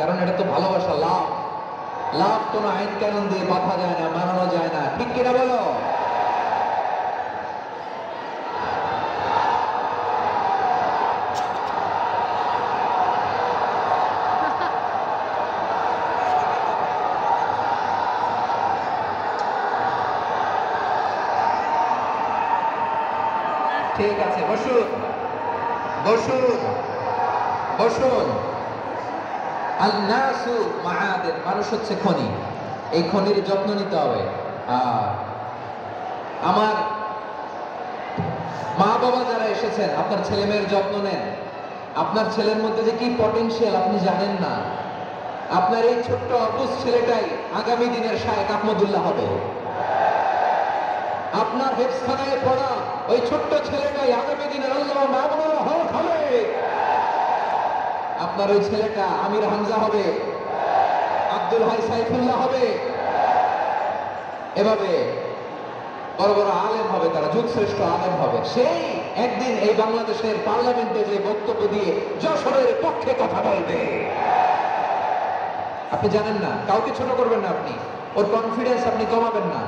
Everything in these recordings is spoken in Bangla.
কারণ এটা তো ভালোবাসা, লাভ। লাভ কোনো আইন কানুন দিয়ে বাধা যায় না, মানানো যায় না, ঠিক কিনা বলো? ঠিক আছে, বসুন বসুন বসুন। আন-নাসু মাআদিন, মানুষ হচ্ছে খনি। এই খনির যত্ন নিতে হবে। আর আমার মা বাবা যারা এসেছেন, আপনার ছেলে মেয়ের যত্ন নেন। আপনার ছেলের মধ্যে যে কি পটেনশিয়াল আপনি জানেন না। আপনার এই ছোট্ট অবুঝ ছেলেটাই আগামী দিনের শায়েখ আহমদুল্লাহ হবে। আপনার হেফজখানায় পড়া ওই ছোট্ট ছেলেটাই আগামী দিনের আল্লামা মামুনুল হক হবে। আপনার ওই ছেলেটা আমির হামজা হবে, আব্দুল হাই সাইফুল্লাহ হবে। এভাবে বড় বড় আলেম হবে, তারা যুগশ্রেষ্ঠ আলেম হবে। সেই একদিন এই বাংলাদেশের পার্লামেন্টে যে বক্তব্য দিয়ে যশোরের পক্ষে কথা বলবে। আপনি জানেন না, কাউকে ছোট করবেন না আপনি। ওর কনফিডেন্স আপনি কমাবেন না,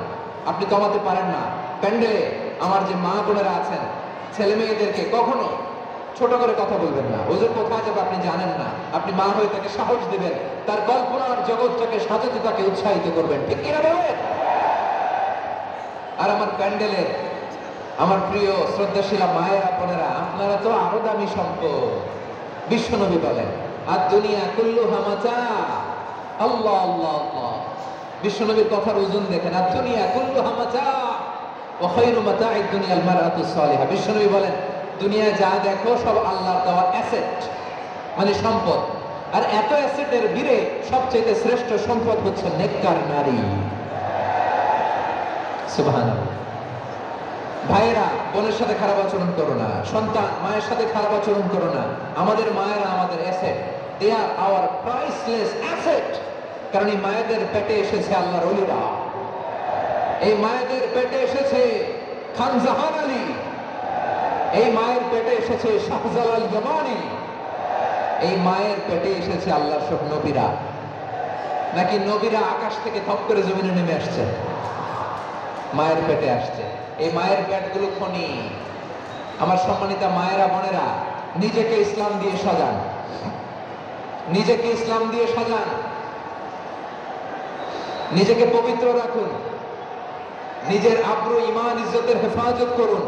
আপনি কমাতে পারেন না। প্যান্ডেলে আমার যে মা বোনেরা আছেন, ছেলে মেয়েদেরকে কখনো ছোট করে কথা বলবেন না। ওদের কোথায় যাবে আপনি জানেন না। আপনি মা হয়ে তাকে সাহস দিবেন, তার কল্পনার জগৎটাকে সাজাতে তাকে উৎসাহিত করবেন, ঠিক কিনা বলেন? আর আমার প্যান্ডেলের আমার প্রিয় শ্রদ্ধাশীলা মায়েরা বোনেরা, আপনারা তো আরো দামি সম্পদ। বিশ্বনবী বলেন, আর দুনিয়া কুল্লুহা মাতা। আল্লাহ আল্লাহ আল্লাহ। বিশ্বনবীর কথার ওজন দেখেন, আর দুনিয়া কুল্লুহা মাতা ওয়া খায়রু মাতা'আদ দুনিয়াল মারআতুস সালিহা। বিশ্বনবী বলেন, দুনিয়ায় যা দেখো সব আল্লাহর দেওয়া অ্যাসেট, মানে সম্পদ। আর এত অ্যাসেটের ভিড়ে সবচেয়ে শ্রেষ্ঠ সম্পদ হচ্ছে নেককার নারী। সুবহানাল্লাহ। ভাইয়েরা, বোনের সাথে খারাপ আচরণ করো না। সন্তান মায়ের সাথে খারাপ আচরণ করো না। আমাদের মায়েরা আমাদের asset, they are our priceless asset. কারণ এই মায়েদের পেটে এসেছে আল্লাহর ওলিরা। এই মায়েদের পেটে এসেছে খান জাহান আলী। এই মায়ের পেটে এসেছে শাহজালাল জামানি। এই মায়ের পেটে এসেছে আল্লাহর সব নবীরা। নাকি নবীরা আকাশ থেকে থপ করে জমিনে নেমে আসছে? মায়ের পেটে আসছে। এই মায়ের পেটগুলো খনি। আমার সম্মানিতা মায়েরা বোনেরা, নিজেকে ইসলাম দিয়ে সাজান, নিজেকে ইসলাম দিয়ে সাজান, নিজেকে পবিত্র রাখুন, নিজের আব্রু ইমান ইজ্জতের হেফাজত করুন,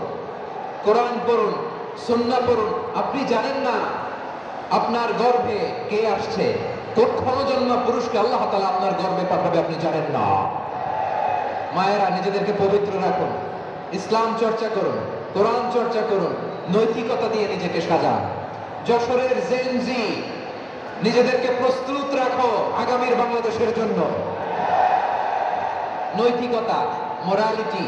কোরআন পড়ুন, সুন্নাহ পড়ুন। আপনি জানেন না আপনার গর্ভে কে আসছে, কোন ক্ষণজন্ম পুরুষকে আল্লাহ তাআলা আপনার গর্ভে পাঠাবে আপনি জানেন না। মায়েরা, নিজেদেরকে পবিত্র রাখুন, ইসলাম চর্চা করুন, কোরআন চর্চা করুন, নৈতিকতা দিয়ে নিজেকে সাজান। যশোরের জেনজি, নিজেদেরকে প্রস্তুত রাখো আগামীর বাংলাদেশের জন্য। নৈতিকতা, মোরালিটি